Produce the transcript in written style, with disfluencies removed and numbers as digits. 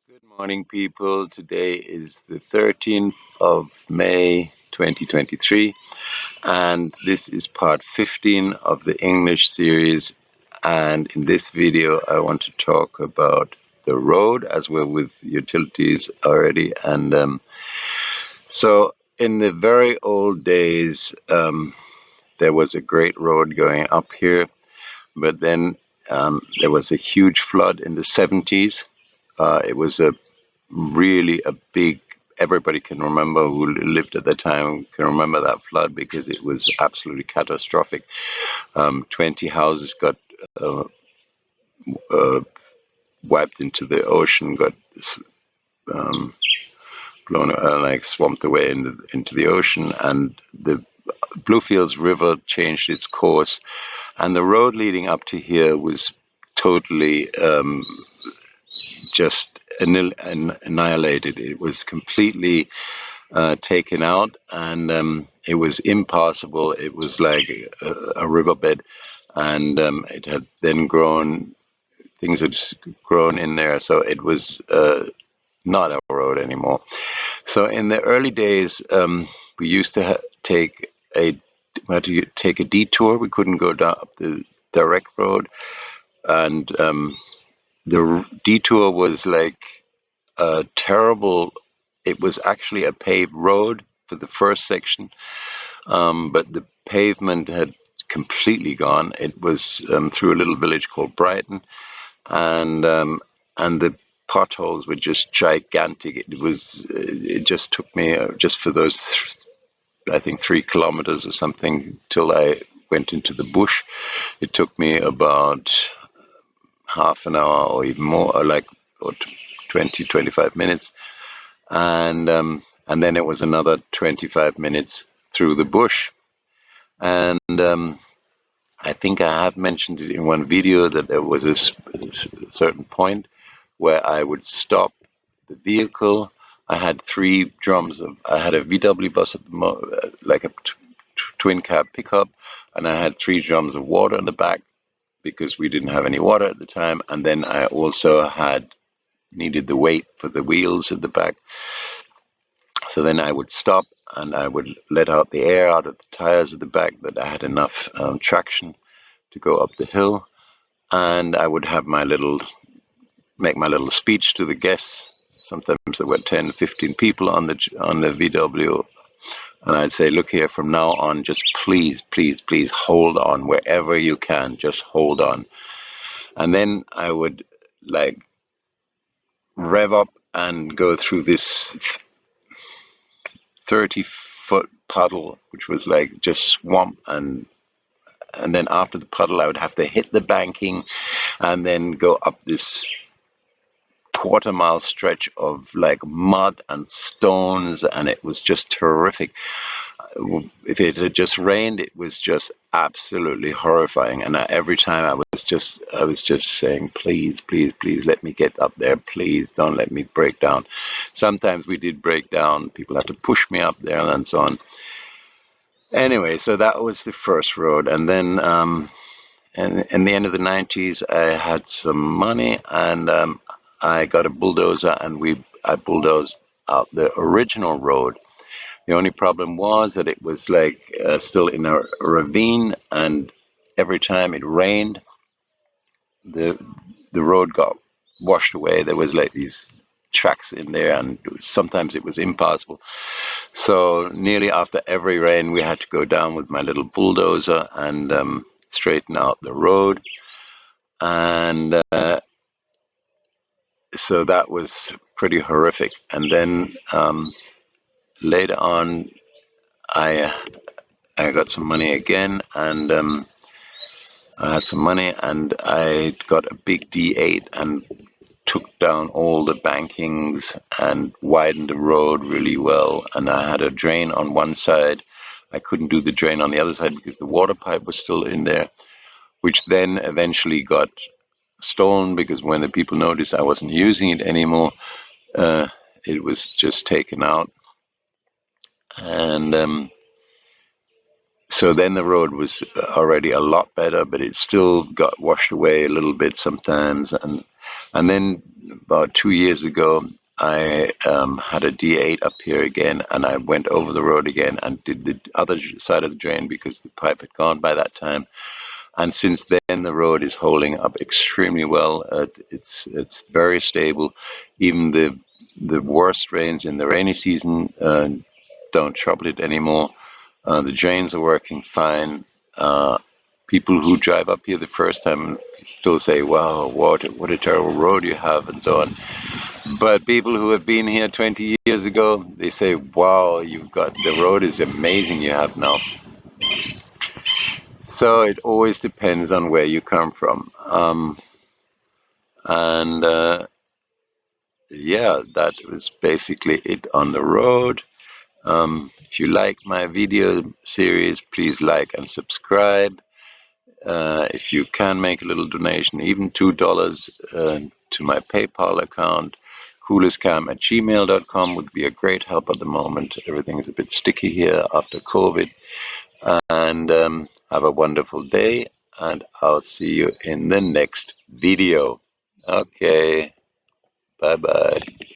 Good morning, people. Today is the 13th of May 2023, and this is part 15 of the English series. And in this video, I want to talk about the road as we're with utilities already. So, in the very old days, there was a great road going up here, but then there was a huge flood in the 70s. It was really a big, everybody can remember who lived at the time can remember that flood because it was absolutely catastrophic. 20 houses got uh, uh, wiped into the ocean, got um, blown, like swamped away into the ocean, and the Bluefields River changed its course, and the road leading up to here was totally just annihilated. It was completely taken out, and it was impassable. It was like a riverbed, and it had then grown. Things had grown in there, so it was not a road anymore. So in the early days, we used to take a we had to take a detour. We couldn't go down up the direct road, and the detour was like terrible. It was actually a paved road for the first section, but the pavement had completely gone. It was through a little village called Brighton, and the potholes were just gigantic. It just took me just for those I think 3 kilometers or something till I went into the bush. It took me about half an hour or even more, or 20, 25 minutes, and then it was another 25 minutes through the bush. And I think I have mentioned it in one video that there was a certain point where I would stop the vehicle. I had I had a VW bus at like a twin cab pickup, and I had 3 drums of water in the back because we didn't have any water at the time. And then I also needed the weight for the wheels at the back. So then I would stop and I would let out the air out of the tires at the back that I had enough traction to go up the hill. And I would have make my little speech to the guests. Sometimes there were 10, 15 people on the VW. And I'd say, look here, from now on, just please, please, please hold on wherever you can. Just hold on. And then I would like rev up and go through this 30-foot puddle, which was like just swamp, and then after the puddle I would have to hit the banking and then go up this quarter-mile stretch of like mud and stones, and it was just terrific. If it had just rained, it was just absolutely horrifying. And every time I was just saying, please, please, please let me get up there. Please don't let me break down. Sometimes we did break down. People had to push me up there and so on. Anyway, so that was the first road. And then in the end of the 90s, I had some money, and I got a bulldozer, and I bulldozed out the original road. The only problem was that it was like still in a ravine, and every time it rained, the road got washed away. There was like these tracks in there, and sometimes it was impassable. So nearly after every rain, we had to go down with my little bulldozer and straighten out the road. And so that was pretty horrific. And then later on, I I got some money again, and I had some money, and I got a big D8 and took down all the bankings and widened the road really well. And I had a drain on one side. I couldn't do the drain on the other side because the water pipe was still in there, which then eventually got stolen because when the people noticed I wasn't using it anymore, it was just taken out. And so then the road was already a lot better, but it still got washed away a little bit sometimes. And then about 2 years ago, I had a D8 up here again, and I went over the road again and did the other side of the drain because the pipe had gone by that time. And since then, the road is holding up extremely well. It's very stable. Even the worst rains in the rainy season don't trouble it anymore. The drains are working fine. People who drive up here the first time still say, "Wow, what a terrible road you have," and so on. But people who have been here 20 years ago, they say, "Wow, the road is amazing you have now." So it always depends on where you come from. And yeah, that was basically it on the road. If you like my video series, please like and subscribe. If you can make a little donation, even $2 to my PayPal account, coolestcam@gmail.com would be a great help at the moment. Everything is a bit sticky here after COVID. And have a wonderful day, and I'll see you in the next video. Okay, bye bye.